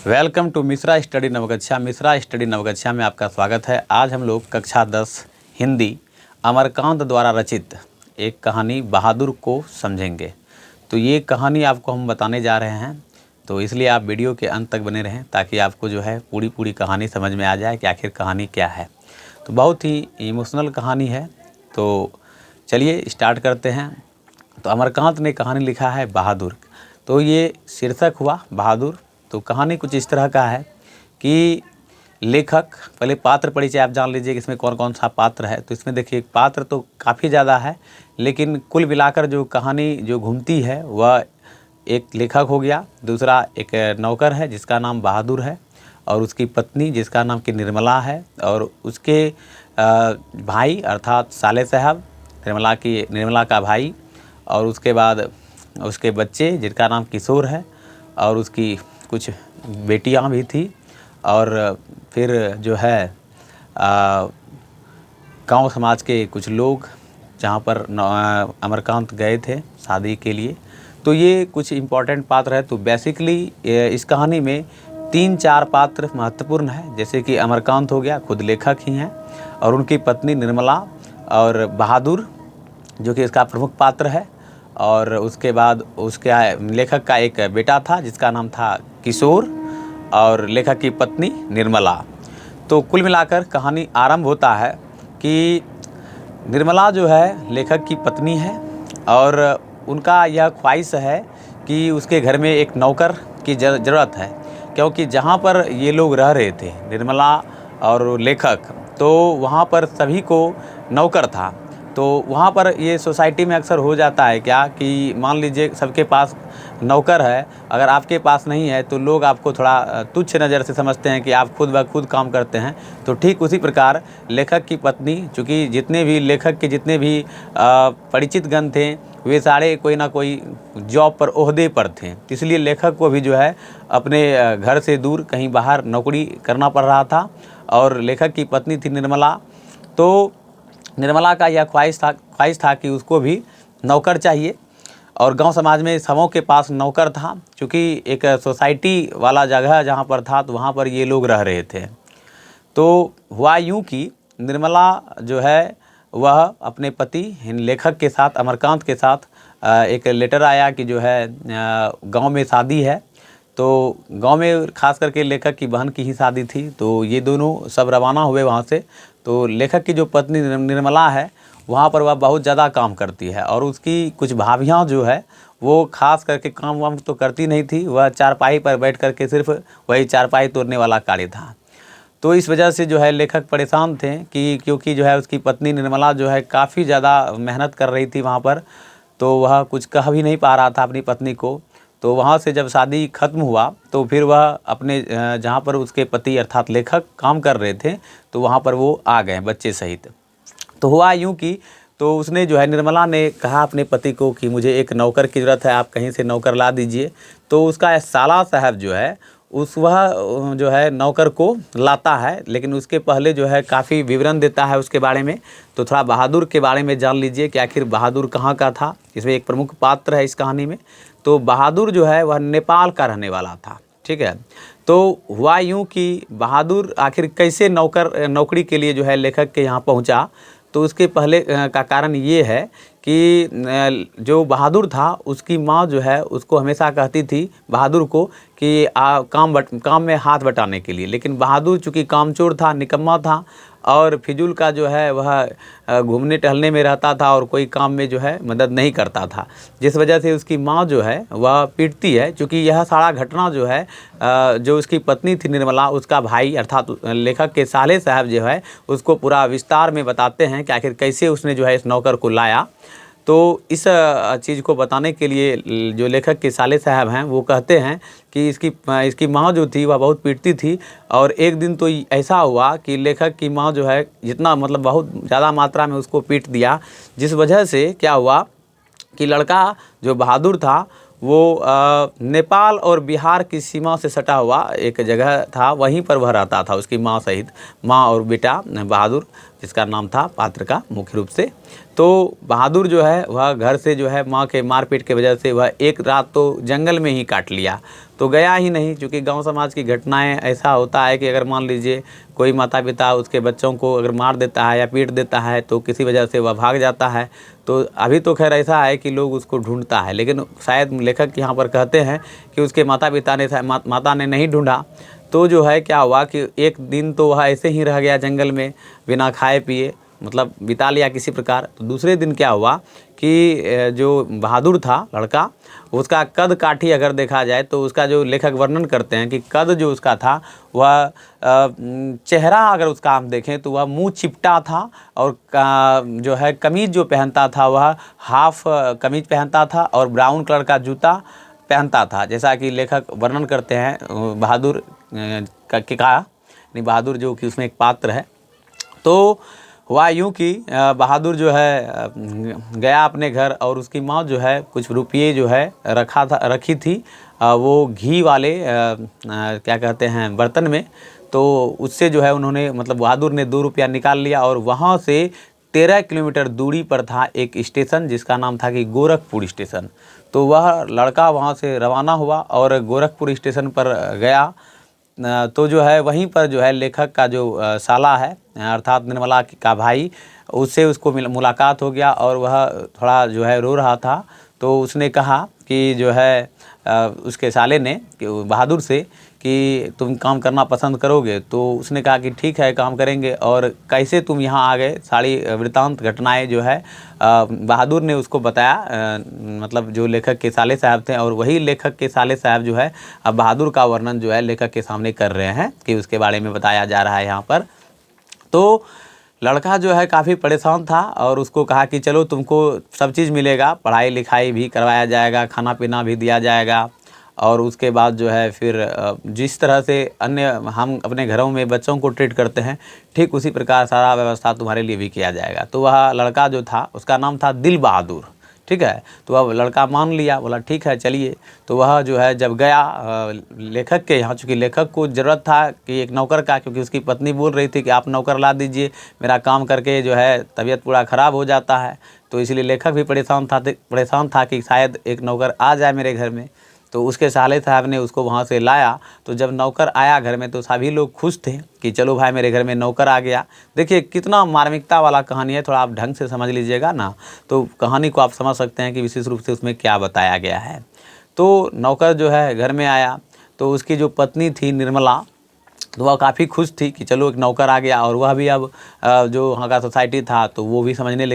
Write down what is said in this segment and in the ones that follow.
Welcome to Mishra study Navgachhia. Mishra study Navgachhia में आपका स्वागत है। आज हम लोग कक्षा 10 हिंदी अमरकांत द्वारा रचित एक कहानी बहादुर को समझेंगे। तो ये कहानी आपको हम बताने जा रहे हैं, तो इसलिए आप वीडियो के अंत तक बने रहें ताकि आपको जो है पूरी कहानी समझ में आ जाए कि आखिर कहानी क्या है। तो बहुत ही इमोशनल कहानी है। तो चलिए स्टार्ट करते हैं। तो अमरकांत ने कहानी लिखा है बहादुर। तो ये शीर्षक हुआ बहादुर। तो कहानी कुछ इस तरह का है कि लेखक, पहले पात्र परिचय आप जान लीजिए कि इसमें कौन कौन सा पात्र है। तो इसमें देखिए पात्र तो काफ़ी ज़्यादा है, लेकिन कुल मिलाकर जो कहानी जो घूमती है वह एक लेखक हो गया, दूसरा एक नौकर है जिसका नाम बहादुर है, और उसकी पत्नी जिसका नाम कि निर्मला है, और उसके भाई अर्थात साले साहब, निर्मला का भाई, और उसके बाद उसके बच्चे जिनका नाम किशोर है, और उसकी कुछ बेटियां भी थी, और फिर जो है गांव समाज के कुछ लोग जहां पर अमरकांत गए थे शादी के लिए। तो ये कुछ इम्पॉर्टेंट पात्र है। तो बेसिकली इस कहानी में 3-4 पात्र महत्वपूर्ण है, जैसे कि अमरकांत हो गया, खुद लेखक ही हैं, और उनकी पत्नी निर्मला, और बहादुर जो कि इसका प्रमुख पात्र है, और उसके बाद उसके लेखक का एक बेटा था जिसका नाम था किशोर, और लेखक की पत्नी निर्मला। तो कुल मिलाकर कहानी आरंभ होता है कि निर्मला जो है लेखक की पत्नी है, और उनका यह ख्वाहिश है कि उसके घर में एक नौकर की ज़रूरत है, क्योंकि जहाँ पर ये लोग रह रहे थे निर्मला और लेखक, तो वहाँ पर सभी को नौकर था। तो वहाँ पर ये सोसाइटी में अक्सर हो जाता है क्या कि मान लीजिए सबके पास नौकर है, अगर आपके पास नहीं है तो लोग आपको थोड़ा तुच्छ नज़र से समझते हैं कि आप खुद ब खुद काम करते हैं। तो ठीक उसी प्रकार लेखक की पत्नी, चूँकि जितने भी लेखक के जितने भी परिचित गण थे वे सारे कोई ना कोई जॉब पर, ओहदे पर थे, इसलिए लेखक को भी जो है अपने घर से दूर कहीं बाहर नौकरी करना पड़ रहा था। और लेखक की पत्नी थी निर्मला। तो निर्मला का यह ख्वाहिश था कि उसको भी नौकर चाहिए, और गांव समाज में सबों के पास नौकर था, क्योंकि एक सोसाइटी वाला जगह जहां पर था तो वहां पर ये लोग रह रहे थे। तो हुआ यूं कि निर्मला जो है वह अपने पति लेखक के साथ, अमरकांत के साथ, एक लेटर आया कि जो है गांव में शादी है। तो गांव में खास करके लेखक की बहन की ही शादी थी, तो ये दोनों सब रवाना हुए वहाँ से। तो लेखक की जो पत्नी निर्मला है वहाँ पर वह बहुत ज़्यादा काम करती है, और उसकी कुछ भाभियाँ जो है वो खास करके काम वाम तो करती नहीं थी, वह चारपाई पर बैठ करके सिर्फ वही चारपाई तोड़ने वाला कार्य था। तो इस वजह से जो है लेखक परेशान थे कि क्योंकि जो है उसकी पत्नी निर्मला जो है काफ़ी ज़्यादा मेहनत कर रही थी वहाँ पर, तो वह कुछ कह भी नहीं पा रहा था अपनी पत्नी को। तो वहाँ से जब शादी ख़त्म हुआ तो फिर वह अपने जहाँ पर उसके पति अर्थात लेखक काम कर रहे थे, तो वहाँ पर वो आ गए बच्चे सहित। तो हुआ यूँ कि तो उसने जो है निर्मला ने कहा अपने पति को कि मुझे एक नौकर की ज़रूरत है, आप कहीं से नौकर ला दीजिए। तो उसका साला साहब जो है वह जो है नौकर को लाता है, लेकिन उसके पहले जो है काफ़ी विवरण देता है उसके बारे में। तो थोड़ा बहादुर के बारे में जान लीजिए कि आखिर बहादुर कहाँ का था। इसमें एक प्रमुख पात्र है इस कहानी में। तो बहादुर जो है वह नेपाल का रहने वाला था, ठीक है। तो हुआ यूँ कि बहादुर आखिर कैसे नौकरी के लिए जो है लेखक के यहाँ पहुँचा। तो उसके पहले का कारण ये है कि जो बहादुर था उसकी माँ जो है उसको हमेशा कहती थी बहादुर को कि काम में हाथ बटाने के लिए, लेकिन बहादुर चूँकि कामचोर था, निकम्मा था, और फिजूल का जो है वह घूमने टहलने में रहता था और कोई काम में जो है मदद नहीं करता था, जिस वजह से उसकी माँ जो है वह पीटती है। क्योंकि यह सारा घटना जो है जो उसकी पत्नी थी निर्मला, उसका भाई अर्थात लेखक के साले साहब जो है उसको पूरा विस्तार में बताते हैं कि आखिर कैसे उसने जो है इस नौकर को लाया। तो इस चीज़ को बताने के लिए जो लेखक के साले साहब हैं वो कहते हैं कि इसकी माँ जो थी वह बहुत पीटती थी, और एक दिन तो ऐसा हुआ कि लेखक की माँ जो है जितना मतलब बहुत ज़्यादा मात्रा में उसको पीट दिया, जिस वजह से क्या हुआ कि लड़का जो बहादुर था वो नेपाल और बिहार की सीमा से सटा हुआ एक जगह था, वहीं पर वह रहता था उसकी माँ सहित, माँ और बेटा बहादुर जिसका नाम था पात्र का मुख्य रूप से। तो बहादुर जो है वह घर से जो है माँ के मारपीट की वजह से वह एक रात तो जंगल में ही काट लिया। तो गया ही नहीं, क्योंकि गांव समाज की घटनाएं ऐसा होता है कि अगर मान लीजिए कोई माता पिता उसके बच्चों को अगर मार देता है या पीट देता है तो किसी वजह से वह भाग जाता है, तो अभी तो खैर ऐसा है कि लोग उसको ढूंढता है, लेकिन शायद लेखक यहाँ पर कहते हैं कि उसके माता ने नहीं ढूंढा। तो जो है क्या हुआ कि एक दिन तो वह ऐसे ही रह गया जंगल में बिना खाए पिए, मतलब बिता लिया किसी प्रकार। तो दूसरे दिन क्या हुआ कि जो बहादुर था लड़का, उसका कद काठी अगर देखा जाए तो उसका जो लेखक वर्णन करते हैं कि कद जो उसका था वह चेहरा अगर उसका हम देखें तो वह मुंह चिपटा था, और जो है कमीज़ जो पहनता था वह हाफ कमीज पहनता था और ब्राउन कलर का जूता पहनता था, जैसा कि लेखक वर्णन करते हैं बहादुर का नहीं, बहादुर जो कि उसमें एक पात्र है। तो हुआ यूँ कि बहादुर जो है गया अपने घर, और उसकी माँ जो है कुछ रुपये जो है रखी थी वो घी वाले क्या कहते हैं बर्तन में। तो उससे जो है उन्होंने, मतलब बहादुर ने 2 रुपया निकाल लिया, और वहाँ से 13 किलोमीटर दूरी पर था एक स्टेशन जिसका नाम था कि गोरखपुर स्टेशन। तो वह लड़का वहाँ से रवाना हुआ और गोरखपुर स्टेशन पर गया। तो जो है वहीं पर जो है लेखक का जो साला है अर्थात निर्मला का भाई, उससे उसको मुलाकात हो गया, और वह थोड़ा जो है रो रहा था। तो उसने कहा कि जो है उसके साले ने कि बहादुर से कि तुम काम करना पसंद करोगे? तो उसने कहा कि ठीक है काम करेंगे। और कैसे तुम यहाँ आ गए, सारी वृत्तांत घटनाएं जो है बहादुर ने उसको बताया, मतलब जो लेखक के साले साहब थे, और वही लेखक के साले साहब जो है अब बहादुर का वर्णन जो है लेखक के सामने कर रहे हैं कि उसके बारे में बताया जा रहा है यहाँ पर। तो लड़का जो है काफ़ी परेशान था, और उसको कहा कि चलो तुमको सब चीज़ मिलेगा, पढ़ाई लिखाई भी करवाया जाएगा, खाना पीना भी दिया जाएगा, और उसके बाद जो है फिर जिस तरह से अन्य हम अपने घरों में बच्चों को ट्रीट करते हैं ठीक उसी प्रकार सारा व्यवस्था तुम्हारे लिए भी किया जाएगा। तो वह लड़का जो था उसका नाम था दिल बहादुर, ठीक है। तो अब लड़का मान लिया, बोला ठीक है चलिए। तो वह जो है जब गया लेखक के यहाँ, चूँकि लेखक को ज़रूरत था कि एक नौकर का, क्योंकि उसकी पत्नी बोल रही थी कि आप नौकर ला दीजिए, मेरा काम करके जो है तबीयत पूरा ख़राब हो जाता है। तो इसलिए लेखक भी परेशान था कि शायद एक नौकर आ जाए मेरे घर में। तो उसके साले साहब ने उसको वहाँ से लाया। तो जब नौकर आया घर में तो सभी लोग खुश थे कि चलो भाई मेरे घर में नौकर आ गया। देखिए कितना मार्मिकता वाला कहानी है, थोड़ा आप ढंग से समझ लीजिएगा ना तो कहानी को आप समझ सकते हैं कि विशेष रूप से उसमें क्या बताया गया है। तो नौकर जो है घर में आया तो उसकी जो पत्नी थी निर्मला, तो वह काफ़ी खुश थी कि चलो एक नौकर आ गया। और वह भी अब जो वहाँ का सोसाइटी था तो वो भी समझने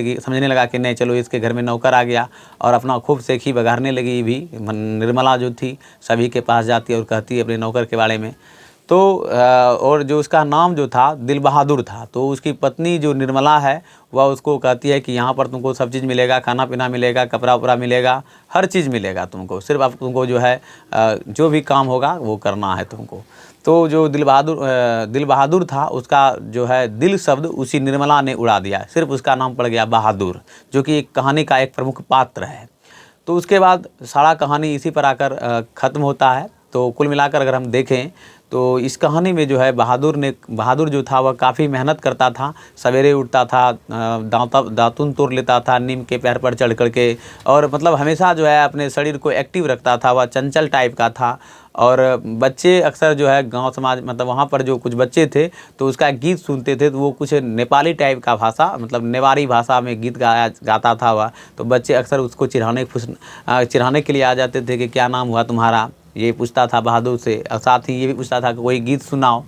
लगा कि नहीं चलो इसके घर में नौकर आ गया, और अपना खूब सेखी बघारने लगी। भी निर्मला जो थी सभी के पास जाती और कहती अपने नौकर के बारे में। तो और जो उसका नाम जो था दिल बहादुर था। तो उसकी पत्नी जो निर्मला है वह उसको कहती है कि यहाँ पर तुमको सब चीज़ मिलेगा, खाना पीना मिलेगा, कपड़ा उपड़ा मिलेगा, हर चीज़ मिलेगा तुमको, सिर्फ अब तुमको जो है जो भी काम होगा वो करना है तुमको। तो जो दिल बहादुर था उसका जो है दिल शब्द उसी निर्मला ने उड़ा दिया, सिर्फ उसका नाम पड़ गया बहादुर, जो कि एक कहानी का एक प्रमुख पात्र है। तो उसके बाद सारा कहानी इसी पर आकर ख़त्म होता है। तो कुल मिलाकर अगर हम देखें तो इस कहानी में जो है बहादुर जो था वह काफ़ी मेहनत करता था। सवेरे उठता था, दातुन तोड़ लेता था नीम के पेड़ पर चढ़ कर के, और मतलब हमेशा जो है अपने शरीर को एक्टिव रखता था। वह चंचल टाइप का था। और बच्चे अक्सर जो है गांव समाज, मतलब वहाँ पर जो कुछ बच्चे थे तो उसका गीत सुनते थे तो वो कुछ नेपाली टाइप का भाषा, मतलब नेवारी भाषा में गीत गाता था वह। तो बच्चे अक्सर उसको चिढ़ाने के लिए आ जाते थे कि क्या नाम हुआ तुम्हारा, ये पूछता था बहादुर से, और साथ ही ये भी पूछता था कि कोई गीत सुनाओ।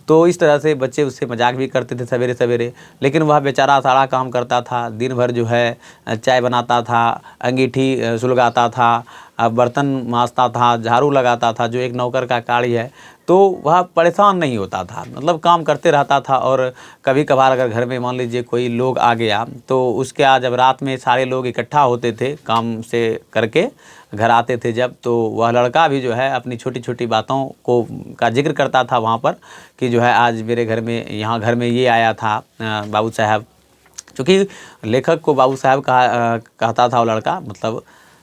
तो इस तरह से बच्चे उससे मजाक भी करते थे सवेरे सवेरे। लेकिन वह बेचारा सारा काम करता था, दिन भर जो है चाय बनाता था, अंगीठी सुलगाता था, बर्तन मांजता था, झाड़ू लगाता था, जो एक नौकर का कार्य है। तो वह परेशान नहीं होता था, मतलब काम करते रहता था। और कभी कभार अगर घर में मान लीजिए कोई लोग आ गया तो उसके आज जब रात में सारे लोग इकट्ठा होते थे काम से करके घर आते थे जब, तो वह लड़का भी जो है अपनी छोटी छोटी बातों का जिक्र करता था वहाँ पर कि जो है आज मेरे घर में, यहाँ घर में ये आया था बाबू साहब, क्योंकि लेखक को बाबू साहब कहता था वो लड़का, मतलब।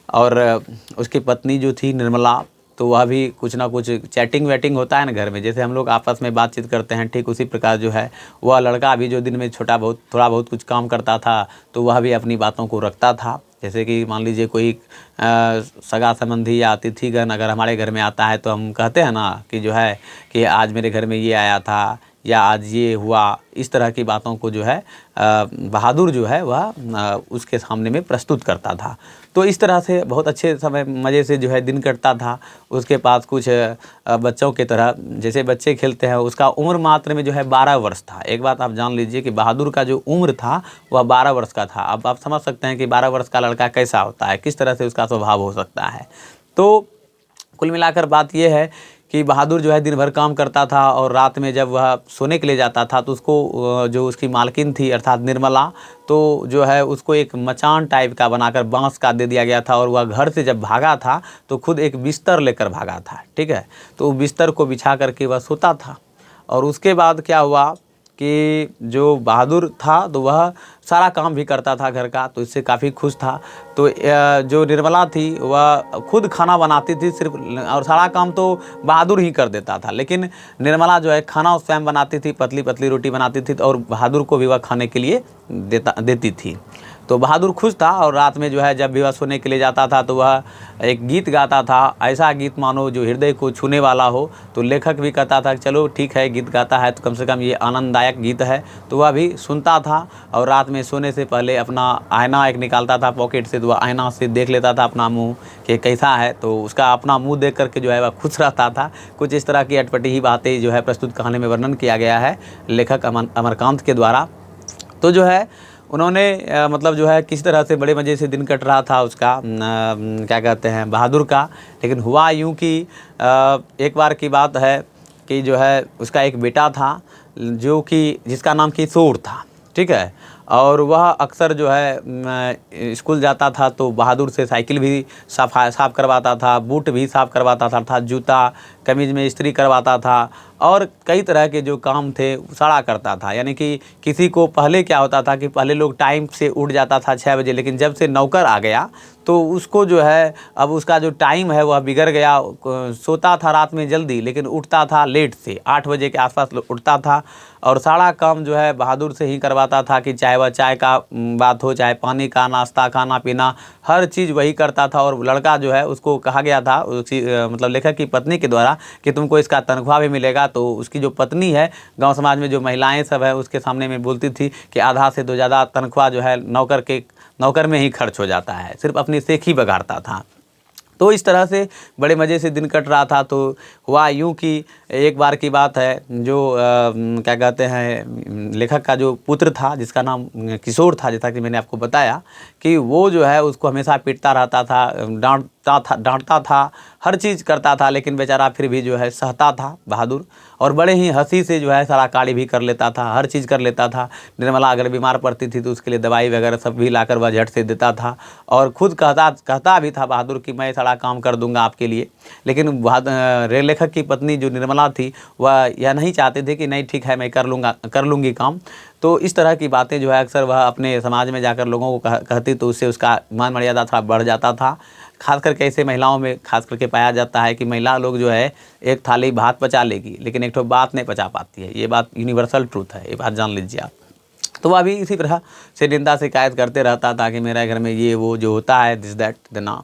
और उसकी पत्नी जो थी निर्मला, तो वह भी कुछ ना कुछ चैटिंग वैटिंग होता है ना घर में, जैसे हम लोग आपस में बातचीत करते हैं ठीक उसी प्रकार जो है वह लड़का भी जो दिन में थोड़ा बहुत कुछ काम करता था तो वह भी अपनी बातों को रखता था। जैसे कि मान लीजिए कोई सगा संबंधी या अतिथिगण अगर हमारे घर में आता है तो हम कहते हैं ना कि जो है कि आज मेरे घर में ये आया था या आज ये हुआ, इस तरह की बातों को जो है बहादुर जो है वह उसके सामने में प्रस्तुत करता था। तो इस तरह से बहुत अच्छे समय मज़े से जो है दिन कटता था। उसके पास कुछ बच्चों की तरह जैसे बच्चे खेलते हैं, उसका उम्र मात्र में जो है 12 वर्ष था। एक बात आप जान लीजिए कि बहादुर का जो उम्र था वह 12 वर्ष का था। अब आप समझ सकते हैं कि 12 वर्ष का लड़का कैसा होता है, किस तरह से उसका स्वभाव हो सकता है। तो कुल मिलाकर बात यह है कि बहादुर जो है दिन भर काम करता था और रात में जब वह सोने के लिए जाता था तो उसको जो उसकी मालकिन थी अर्थात निर्मला, तो जो है उसको एक मचान टाइप का बनाकर बांस का दे दिया गया था और वह घर से जब भागा था तो खुद एक बिस्तर लेकर भागा था। ठीक है, तो बिस्तर को बिछा करके वह सोता था। और उसके बाद क्या हुआ कि जो बहादुर था तो वह सारा काम भी करता था घर का, तो इससे काफ़ी खुश था। तो जो निर्मला थी वह खुद खाना बनाती थी सिर्फ, और सारा काम तो बहादुर ही कर देता था, लेकिन निर्मला जो है खाना स्वयं बनाती थी, पतली पतली रोटी बनाती थी और बहादुर को भी वह खाने के लिए देती थी। तो बहादुर खुश था और रात में जो है जब भी वह सोने के लिए जाता था तो वह एक गीत गाता था, ऐसा गीत मानो जो हृदय को छूने वाला हो। तो लेखक भी कहता था कि चलो ठीक है, गीत गाता है तो कम से कम ये आनंददायक गीत है, तो वह भी सुनता था। और रात में सोने से पहले अपना आईना एक निकालता था पॉकेट से, तो वह आईना से देख लेता था अपना मुँह कि कैसा है, तो उसका अपना मुँह देख करके जो है वह खुश रहता था। कुछ इस तरह की अटपटी ही बातें जो है प्रस्तुत कहानी में वर्णन किया गया है लेखक अमरकांत के द्वारा। तो जो है उन्होंने मतलब जो है किस तरह से बड़े मज़े से दिन कट रहा था उसका क्या कहते हैं बहादुर का। लेकिन हुआ यूँ कि एक बार की बात है कि जो है उसका एक बेटा था जो कि जिसका नाम किशोर था। ठीक है, और वह अक्सर जो है स्कूल जाता था तो बहादुर से साइकिल भी साफ़ करवाता था, बूट भी साफ़ करवाता था, अर्थात जूता कमीज़ में इस्त्री करवाता था और कई तरह के जो काम थे सारा करता था। यानी कि किसी को पहले क्या होता था कि पहले लोग टाइम से उठ जाता था 6 बजे, लेकिन जब से नौकर आ गया तो उसको जो है अब उसका जो टाइम है वह बिगड़ गया। सोता था रात में जल्दी लेकिन उठता था लेट से, 8 बजे के आसपास उठता था और सारा काम जो है बहादुर से ही करवाता था कि चाहे वह चाय का बात हो, चाहे पानी का, नाश्ता, खाना पीना, हर चीज़ वही करता था। और लड़का जो है उसको कहा गया था मतलब लेखक की पत्नी के द्वारा कि तुमको इसका तनख्वाह भी मिलेगा। तो उसकी जो पत्नी है गांव समाज में जो महिलाएं सब है उसके सामने में बोलती थी कि आधा से तो ज़्यादा तनख्वाह जो है नौकर में ही खर्च हो जाता है, सिर्फ अपनी सेख ही बघाड़ता था। तो इस तरह से बड़े मज़े से दिन कट रहा था। तो हुआ यूँ कि एक बार की बात है जो क्या कहते हैं लेखक का जो पुत्र था जिसका नाम किशोर था, जैसा कि मैंने आपको बताया कि वो जो है उसको हमेशा पीटता रहता था, डांटता था, हर चीज़ करता था, लेकिन बेचारा फिर भी जो है सहता था बहादुर और बड़े ही हंसी से जो है सारा कार्य भी कर लेता था, हर चीज़ कर लेता था। निर्मला अगर बीमार पड़ती थी तो उसके लिए दवाई वगैरह सब भी लाकर वह झट से देता था और खुद कहता भी था बहादुर कि मैं सारा काम कर दूंगा आपके लिए। लेकिन लेखक की पत्नी जो निर्मला थी वह यह नहीं चाहते थे कि नहीं ठीक है मैं कर लूँगी काम। तो इस तरह की बातें जो है अक्सर वह अपने समाज में जाकर लोगों को कहती तो उससे उसका मान मर्यादा थोड़ा बढ़ जाता था। खास करके ऐसे महिलाओं में खास करके पाया जाता है कि महिला लोग जो है एक थाली भात पचा लेगी लेकिन एक ठो बात नहीं पचा पाती है। ये बात यूनिवर्सल ट्रूथ है, ये बात जान लीजिए आप। तो वह भी इसी तरह से निंदा शिकायत करते रहता था कि मेरे घर में ये वो जो होता है दिस दैट देना।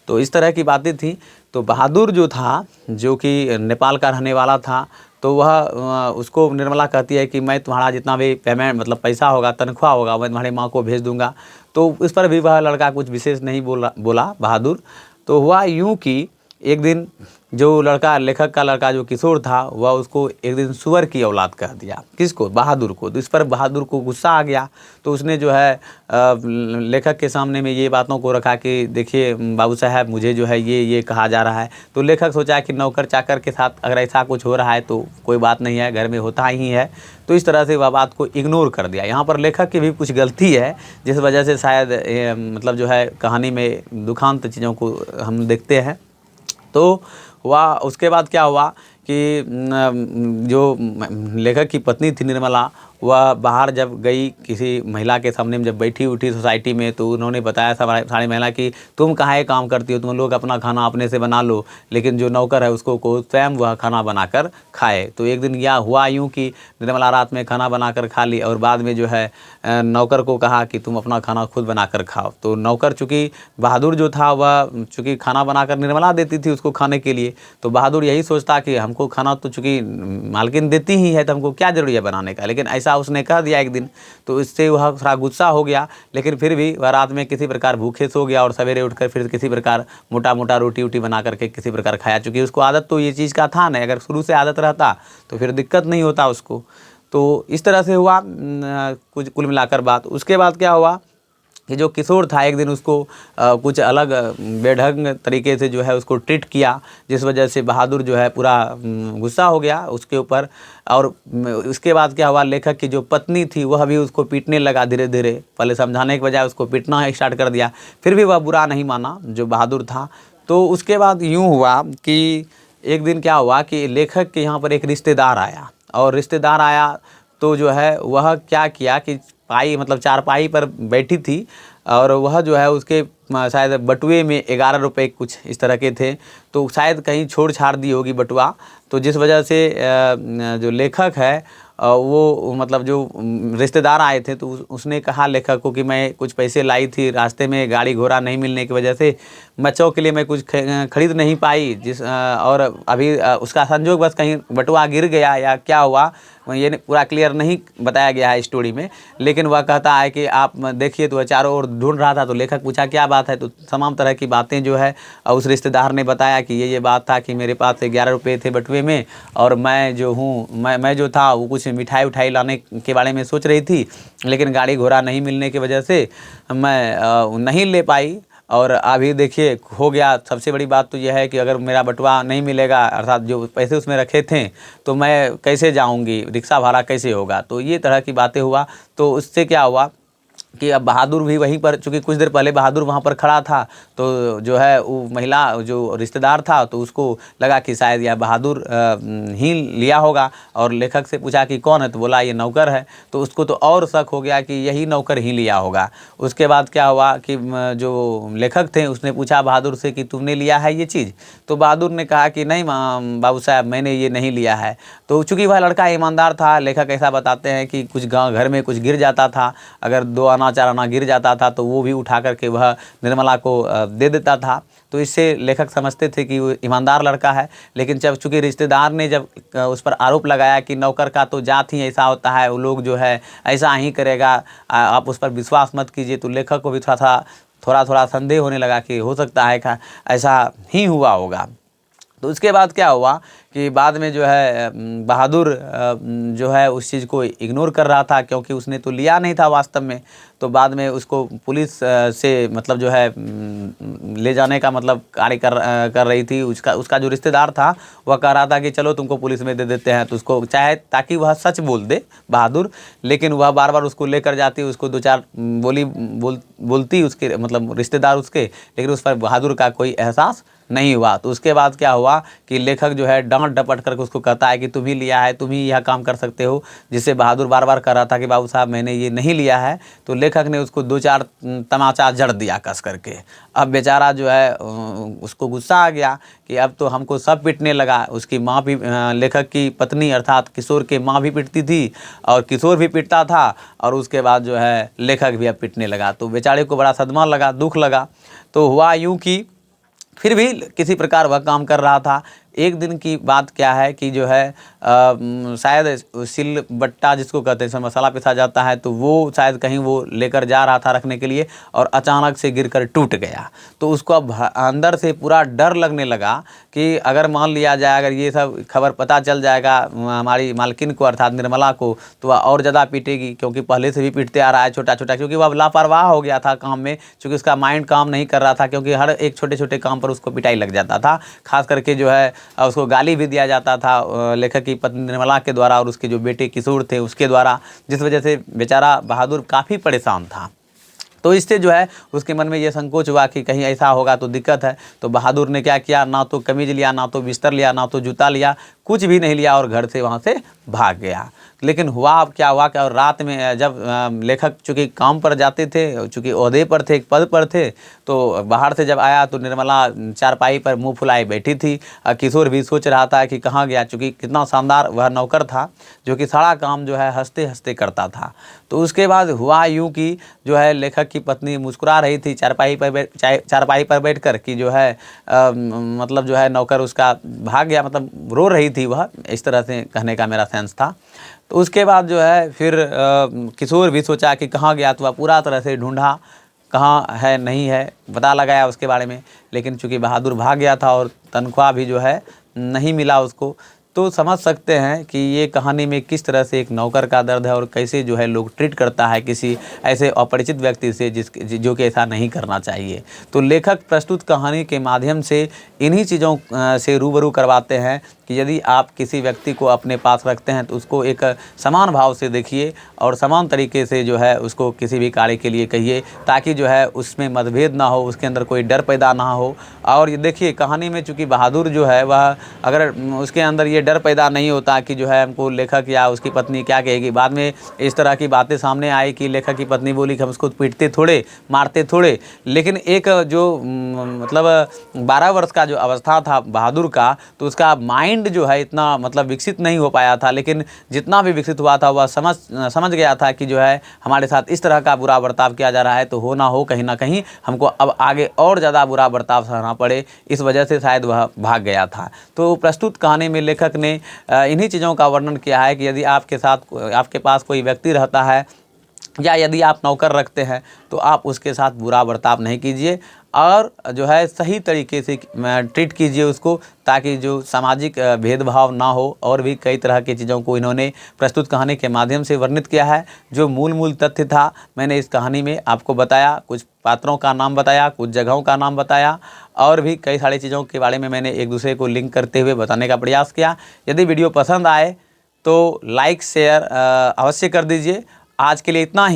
तो इस तरह की बातें थी। तो बहादुर जो था जो कि नेपाल का रहने वाला था, तो वह उसको निर्मला कहती है कि मैं तुम्हारा जितना भी पेमेंट मतलब पैसा होगा, तनख्वाह होगा, मैं तुम्हारी माँ को भेज दूंगा। तो इस पर भी वह लड़का कुछ विशेष नहीं बोला बहादुर। तो हुआ यूँ कि एक दिन जो लड़का लेखक का लड़का जो किशोर था वह उसको एक दिन सुअर की औलाद कह दिया। किसको? बहादुर को। तो इस पर बहादुर को गुस्सा आ गया। तो उसने जो है लेखक के सामने में ये बातों को रखा कि देखिए बाबू साहब मुझे जो है ये कहा जा रहा है। तो लेखक सोचा कि नौकर चाकर के साथ अगर ऐसा कुछ हो रहा है तो कोई बात नहीं है, घर में होता ही है। तो इस तरह से वह बात को इग्नोर कर दिया। यहाँ पर लेखक की भी कुछ गलती है जिस वजह से शायद मतलब जो है कहानी में दुखांत चीज़ों को हम देखते हैं। तो हुआ उसके बाद क्या हुआ कि जो लेखक की पत्नी थी निर्मला वह बाहर जब गई किसी महिला के सामने में जब बैठी उठी सोसाइटी में, तो उन्होंने बताया सारी महिला कि तुम कहाँ काम करती हो, तुम लोग अपना खाना अपने से बना लो, लेकिन जो नौकर है उसको को स्वयं वह खाना बनाकर खाए। तो एक दिन यह हुआ यूँ कि निर्मला रात में खाना बनाकर खा ली और बाद में जो है नौकर को कहा कि तुम अपना खाना खुद बनाकर खाओ। तो नौकर चूँकि बहादुर जो था वह चूँकि खाना बनाकर निर्मला देती थी उसको खाने के लिए, तो बहादुर यही सोचता कि हमको खाना तो चूँकि मालकिन देती ही है तो हमको क्या जरूरी है बनाने का, लेकिन ऐसा उसने कह दिया एक दिन। तो इससे वह थोड़ा गुस्सा हो गया, लेकिन फिर भी वह रात में किसी प्रकार भूखे सो गया और सवेरे उठकर फिर किसी प्रकार मोटा मोटा रोटी वोटी बना करके किसी प्रकार खाया। चूँकि उसको आदत तो ये चीज़ का था नहीं, अगर शुरू से आदत रहता तो फिर दिक्कत नहीं होता उसको। तो इस तरह से हुआ कुछ कुल मिलाकर बात। उसके बाद क्या हुआ कि जो किशोर था एक दिन उसको कुछ अलग बेढंग तरीके से जो है उसको ट्रीट किया, जिस वजह से बहादुर जो है पूरा गुस्सा हो गया उसके ऊपर। और उसके बाद क्या हुआ, लेखक की जो पत्नी थी वह भी उसको पीटने लगा धीरे धीरे, पहले समझाने के बजाय उसको पीटना स्टार्ट कर दिया। फिर भी वह बुरा नहीं माना जो बहादुर था। तो उसके बाद यूँ हुआ कि एक दिन क्या हुआ कि लेखक के यहाँ पर एक रिश्तेदार आया, और रिश्तेदार आया तो जो है वह क्या किया कि पाई मतलब चारपाई पर बैठी थी और वह जो है उसके शायद बटुए में 11 रुपये कुछ इस तरह के थे, तो शायद कहीं छोड़ छाड़ दी होगी बटुआ। तो जिस वजह से जो लेखक है वो मतलब जो रिश्तेदार आए थे तो उसने कहा लेखक को कि मैं कुछ पैसे लाई थी, रास्ते में गाड़ी घोड़ा नहीं मिलने की वजह से बच्चों के लिए मैं कुछ खरीद नहीं पाई, और अभी उसका संजोग बस कहीं बटुआ गिर गया या क्या हुआ ये पूरा क्लियर नहीं बताया गया है स्टोरी में। लेकिन वह कहता है कि आप देखिए, तो वह चारों ओर ढूंढ रहा था। तो लेखक पूछा क्या बात है, तो तमाम तरह की बातें जो है उस रिश्तेदार ने बताया कि ये बात था कि मेरे पास 11 रुपये थे बटुए में, और मैं जो हूँ मैं जो था वो कुछ मिठाई उठाई लाने के बारे में सोच रही थी, लेकिन गाड़ी घोड़ा नहीं मिलने की वजह से मैं नहीं ले पाई। और अभी देखिए हो गया। सबसे बड़ी बात तो यह है कि अगर मेरा बटुआ नहीं मिलेगा, अर्थात जो पैसे उसमें रखे थे, तो मैं कैसे जाऊंगी, रिक्शा भाड़ा कैसे होगा। तो ये तरह की बातें हुआ। तो उससे क्या हुआ कि अब बहादुर भी वहीं पर, चूँकि कुछ देर पहले बहादुर वहाँ पर खड़ा था, तो जो है वो महिला जो रिश्तेदार था तो उसको लगा कि शायद यह बहादुर ही लिया होगा, और लेखक से पूछा कि कौन है, तो बोला ये नौकर है। तो उसको तो और शक हो गया कि यही नौकर ही लिया होगा। उसके बाद क्या हुआ कि जो लेखक थे उसने पूछा बहादुर से कि तुमने लिया है ये चीज़, तो बहादुर ने कहा कि नहीं बाबू साहब मैंने ये नहीं लिया है। तो चूँकि वह लड़का ईमानदार था, लेखक ऐसा बताते हैं कि कुछ गाँव घर में कुछ गिर जाता था, अगर 2 आना 4 आना गिर जाता था तो वो भी उठा करके वह निर्मला को दे देता था। तो इससे लेखक समझते थे कि वो ईमानदार लड़का है। लेकिन जब चूँकि रिश्तेदार ने जब उस पर आरोप लगाया कि नौकर का तो जात ही ऐसा होता है, वो लोग जो है ऐसा ही करेगा, आप उस पर विश्वास मत कीजिए, तो लेखक को भी थोड़ा संदेह होने लगा कि हो सकता है कि ऐसा ही हुआ होगा। तो उसके बाद क्या हुआ कि बाद में जो है बहादुर जो है उस चीज़ को इग्नोर कर रहा था, क्योंकि उसने तो लिया नहीं था वास्तव में। तो बाद में उसको पुलिस से मतलब जो है ले जाने का मतलब कार्य कर रही थी। उसका जो रिश्तेदार था वह कह रहा था कि चलो तुमको पुलिस में दे देते हैं, तो उसको चाहे ताकि वह सच बोल दे बहादुर, लेकिन वह बार बार उसको लेकर जाती, उसको 2-4 बोलती उसके मतलब रिश्तेदार उसके, लेकिन उस पर बहादुर का कोई एहसास नहीं हुआ। तो उसके बाद क्या हुआ कि लेखक जो है डांट डपट करके उसको कहता है कि तुम ही लिया है, तुम ही यह काम कर सकते हो, जिससे बहादुर बार बार कह रहा था कि बाबू साहब मैंने ये नहीं लिया है। तो लेखक ने उसको 2-4 तमाचा जड़ दिया कस करके। अब बेचारा जो है उसको गुस्सा आ गया कि अब तो हमको सब पीटने लगा। उसकी माँ भी, लेखक की पत्नी अर्थात किशोर के माँ भी पीटती थी और किशोर भी पीटता था, और उसके बाद जो है लेखक भी अब पीटने लगा। तो बेचारे को बड़ा सदमा लगा, दुख लगा। तो हुआ यूँ कि फिर भी किसी प्रकार वह काम कर रहा था। एक दिन की बात क्या है कि जो है शायद सिल बट्टा जिसको कहते हैं, इसमें मसाला पिसा जाता है, तो वो शायद कहीं वो लेकर जा रहा था रखने के लिए, और अचानक से गिरकर टूट गया। तो उसको अब अंदर से पूरा डर लगने लगा कि अगर मान लिया जाए, अगर ये सब खबर पता चल जाएगा हमारी मालकिन को अर्थात निर्मला को, तो वह और ज़्यादा पीटेगी, क्योंकि पहले से भी पीटते आ रहा है छोटा छोटा, क्योंकि वह अब लापरवाह हो गया था काम में, क्योंकि उसका माइंड काम नहीं कर रहा था, क्योंकि हर एक छोटे छोटे काम पर उसको पिटाई लग जाता था। खास करके जो है उसको गाली भी दिया जाता था लेखक की पत्नी निर्मला के द्वारा और उसके जो बेटे किशोर थे उसके द्वारा, जिस वजह से बेचारा बहादुर काफ़ी परेशान था। तो इससे जो है उसके मन में ये संकोच हुआ कि कहीं ऐसा होगा तो दिक्कत है। तो बहादुर ने क्या किया, ना तो कमीज लिया, ना तो बिस्तर लिया, ना तो जूता लिया, कुछ भी नहीं लिया और घर से वहाँ से भाग गया। लेकिन हुआ अब क्या हुआ कि और रात में जब लेखक चूँकि काम पर जाते थे, चूँकि ओहदे पर थे, एक पद पर थे, तो बाहर से जब आया तो निर्मला चारपाई पर मुंह फुलाए बैठी थी। किशोर भी सोच रहा था कि कहाँ गया, चूँकि कितना शानदार वह नौकर था जो कि सारा काम जो है हंसते हंसते करता था। तो उसके बाद हुआ यूँ कि जो है लेखक की पत्नी मुस्कुरा रही थी चारपाई पर बैठ कर कि जो है मतलब जो है नौकर उसका भाग गया, मतलब रो रही थी वह, इस तरह से कहने का मेरा सेंस था। तो उसके बाद जो है फिर किशोर भी सोचा कि कहाँ गया, तो वह पूरा तरह से ढूंढा, कहाँ है नहीं है पता लगाया उसके बारे में, लेकिन चूँकि बहादुर भाग गया था और तनख्वाह भी जो है नहीं मिला उसको। तो समझ सकते हैं कि ये कहानी में किस तरह से एक नौकर का दर्द है और कैसे जो है लोग ट्रीट करता है किसी ऐसे अपरिचित व्यक्ति से जो कि ऐसा नहीं करना चाहिए। तो लेखक प्रस्तुत कहानी के माध्यम से इन्हीं चीज़ों से रूबरू करवाते हैं कि यदि आप किसी व्यक्ति को अपने पास रखते हैं तो उसको एक समान भाव से देखिए और समान तरीके से जो है उसको किसी भी कार्य के लिए कहिए, ताकि जो है उसमें मतभेद ना हो, उसके अंदर कोई डर पैदा ना हो। और ये देखिए कहानी में चूँकि बहादुर जो है वह अगर उसके अंदर ये डर पैदा नहीं होता कि जो है हमको लेखक या उसकी पत्नी क्या कहेगी, बाद में इस तरह की बातें सामने आई कि लेखक की पत्नी बोली कि हम उसको पीटते थोड़े, मारते थोड़े। लेकिन एक जो मतलब 12 वर्ष का जो अवस्था था बहादुर का, तो उसका माइंड जो है इतना मतलब विकसित नहीं हो पाया था, लेकिन जितना भी विकसित हुआ था वह समझ गया था कि जो है हमारे साथ इस तरह का बुरा बर्ताव किया जा रहा है, तो हो ना हो कहीं ना कहीं हमको अब आगे और ज़्यादा बुरा बर्ताव सहना पड़े, इस वजह से शायद वह भाग गया था। तो प्रस्तुत कहानी में लेखक ने इन्हीं चीज़ों का वर्णन किया है कि यदि आपके पास कोई व्यक्ति रहता है या यदि आप नौकर रखते हैं तो आप उसके साथ बुरा बर्ताव नहीं कीजिए और जो है सही तरीके से ट्रीट कीजिए उसको, ताकि जो सामाजिक भेदभाव ना हो। और भी कई तरह की चीज़ों को इन्होंने प्रस्तुत कहानी के माध्यम से वर्णित किया है। जो मूल तथ्य था मैंने इस कहानी में आपको बताया, कुछ पात्रों का नाम बताया, कुछ जगहों का नाम बताया और भी कई सारी चीज़ों के बारे में मैंने एक दूसरे को लिंक करते हुए बताने का प्रयास किया। यदि वीडियो पसंद आए तो लाइक शेयर अवश्य कर दीजिए। आज के लिए इतना ही।